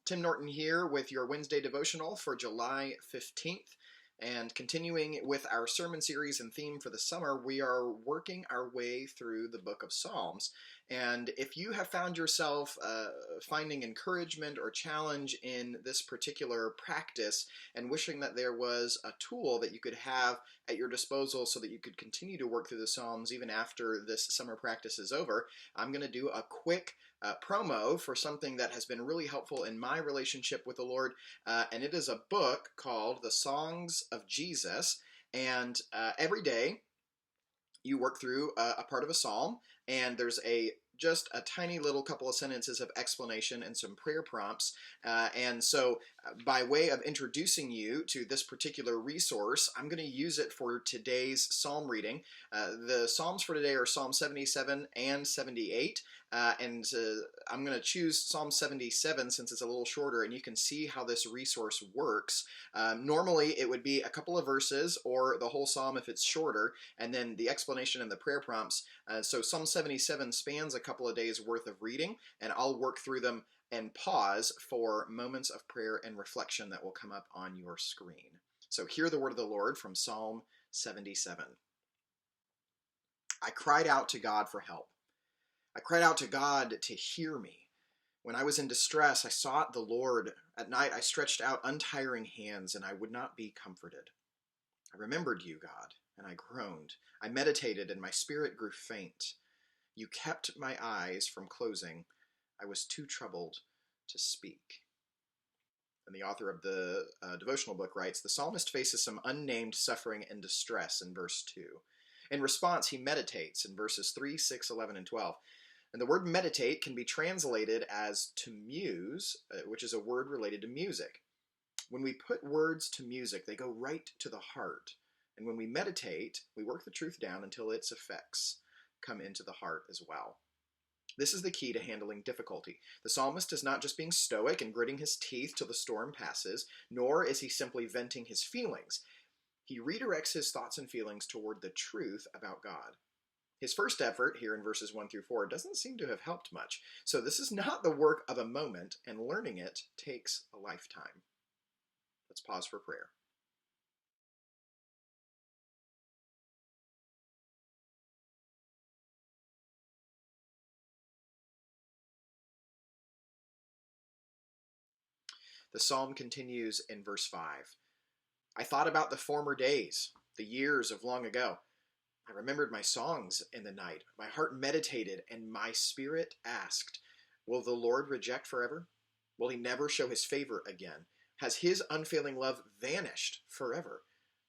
Tim Norton here with your Wednesday devotional for July 15th. And continuing with our sermon series and theme for the summer, we are working our way through the book of Psalms. And if you have found yourself finding encouragement or challenge in this particular practice and wishing that there was a tool that you could have at your disposal so that you could continue to work through the Psalms even after this summer practice is over, I'm going to do a quick promo for something that has been really helpful in my relationship with the Lord, and it is a book called The Songs of Jesus. And every day you work through a part of a psalm, and there's just a tiny little couple of sentences of explanation and some prayer prompts. And so by way of introducing you to this particular resource, I'm going to use it for today's psalm reading. The psalms for today are Psalm 77 and 78. And I'm going to choose Psalm 77 since it's a little shorter, and you can see how this resource works. Normally it would be a couple of verses or the whole psalm if it's shorter, and then the explanation and the prayer prompts. So Psalm 77 spans a couple of days worth of reading, and I'll work through them and pause for moments of prayer and reflection that will come up on your screen. So hear the word of the Lord from Psalm 77. I cried out to God for help. I cried out to God to hear me. When I was in distress, I sought the Lord. At night, I stretched out untiring hands, and I would not be comforted. I remembered you, God, and I groaned. I meditated, and my spirit grew faint. You kept my eyes from closing. I was too troubled to speak. And the author of the devotional book writes, the psalmist faces some unnamed suffering and distress in verse 2. In response, he meditates in verses 3, 6, 11, and 12. And the word meditate can be translated as to muse, which is a word related to music. When we put words to music, they go right to the heart. And when we meditate, we work the truth down until its effects come into the heart as well. This is the key to handling difficulty. The psalmist is not just being stoic and gritting his teeth till the storm passes, nor is he simply venting his feelings. He redirects his thoughts and feelings toward the truth about God. His first effort, here in verses 1 through 4, doesn't seem to have helped much. So this is not the work of a moment, and learning it takes a lifetime. Let's pause for prayer. The psalm continues in verse 5. I thought about the former days, the years of long ago. I remembered my songs in the night. My heart meditated, and my spirit asked, will the Lord reject forever? Will he never show his favor again? Has his unfailing love vanished forever?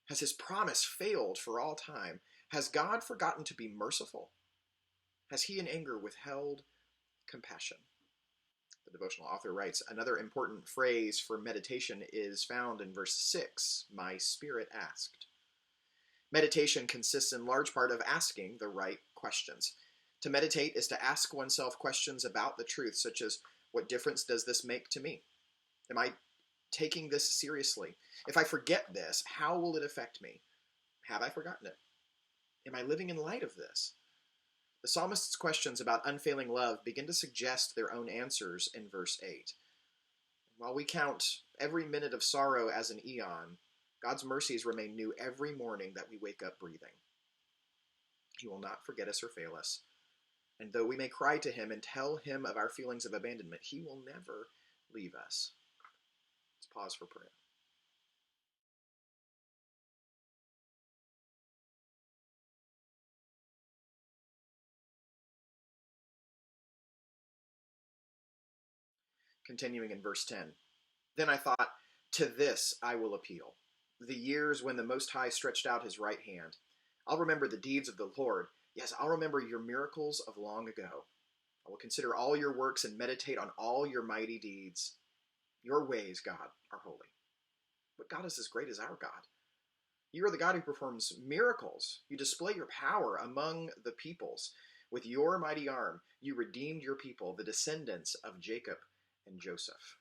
Has his promise failed for all time? Has God forgotten to be merciful? Has he in anger withheld compassion? The devotional author writes, another important phrase for meditation is found in verse 6, my spirit asked. Meditation consists in large part of asking the right questions. To meditate is to ask oneself questions about the truth, such as, what difference does this make to me? Am I taking this seriously? If I forget this, how will it affect me? Have I forgotten it? Am I living in light of this? The psalmist's questions about unfailing love begin to suggest their own answers in verse 8. While we count every minute of sorrow as an eon, God's mercies remain new every morning that we wake up breathing. He will not forget us or fail us. And though we may cry to him and tell him of our feelings of abandonment, he will never leave us. Let's pause for prayer. Continuing in verse 10. Then I thought, to this I will appeal. The years when the Most High stretched out his right hand. I'll remember the deeds of the Lord. Yes, I'll remember your miracles of long ago. I will consider all your works and meditate on all your mighty deeds. Your ways, God, are holy. But God is as great as our God. You are the God who performs miracles. You display your power among the peoples. With your mighty arm, you redeemed your people, the descendants of Jacob and Joseph.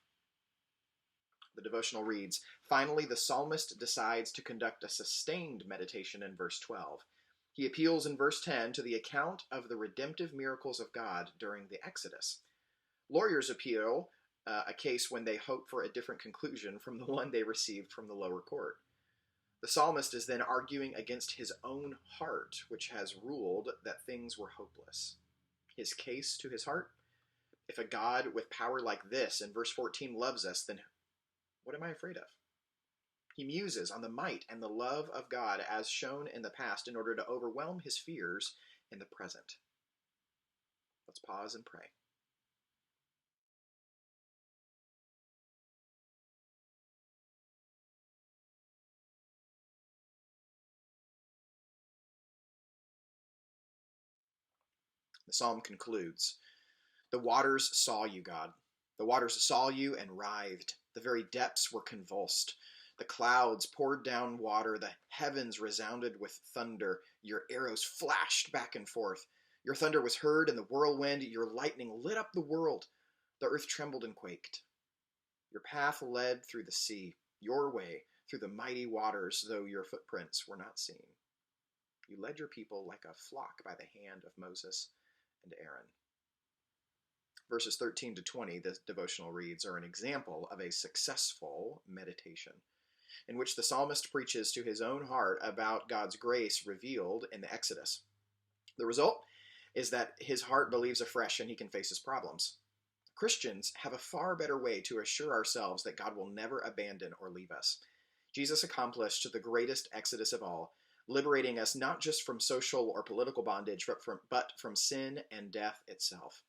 The devotional reads, finally, the psalmist decides to conduct a sustained meditation in verse 12. He appeals in verse 10 to the account of the redemptive miracles of God during the Exodus. Lawyers appeal a case when they hope for a different conclusion from the one they received from the lower court. The psalmist is then arguing against his own heart, which has ruled that things were hopeless. His case to his heart: if a God with power like this in verse 14 loves us, then what am I afraid of? He muses on the might and the love of God as shown in the past in order to overwhelm his fears in the present. Let's pause and pray. The psalm concludes, "The waters saw you, God. The waters saw you and writhed. The very depths were convulsed. The clouds poured down water. The heavens resounded with thunder. Your arrows flashed back and forth. Your thunder was heard in the whirlwind. Your lightning lit up the world. The earth trembled and quaked. Your path led through the sea, your way through the mighty waters, though your footprints were not seen. You led your people like a flock by the hand of Moses and Aaron." Verses 13 to 20, the devotional reads, are an example of a successful meditation in which the psalmist preaches to his own heart about God's grace revealed in the Exodus. The result is that his heart believes afresh and he can face his problems. Christians have a far better way to assure ourselves that God will never abandon or leave us. Jesus accomplished the greatest exodus of all, liberating us not just from social or political bondage, but from sin and death itself.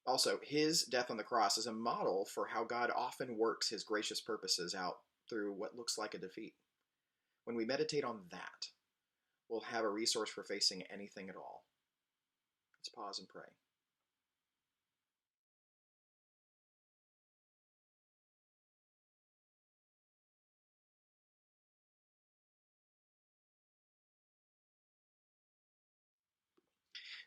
Also, his death on the cross is a model for how God often works his gracious purposes out through what looks like a defeat. When we meditate on that, we'll have a resource for facing anything at all. Let's pause and pray.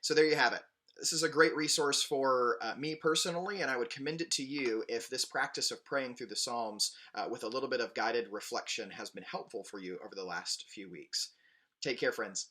So there you have it. This is a great resource for me personally, and I would commend it to you if this practice of praying through the Psalms with a little bit of guided reflection has been helpful for you over the last few weeks. Take care, friends.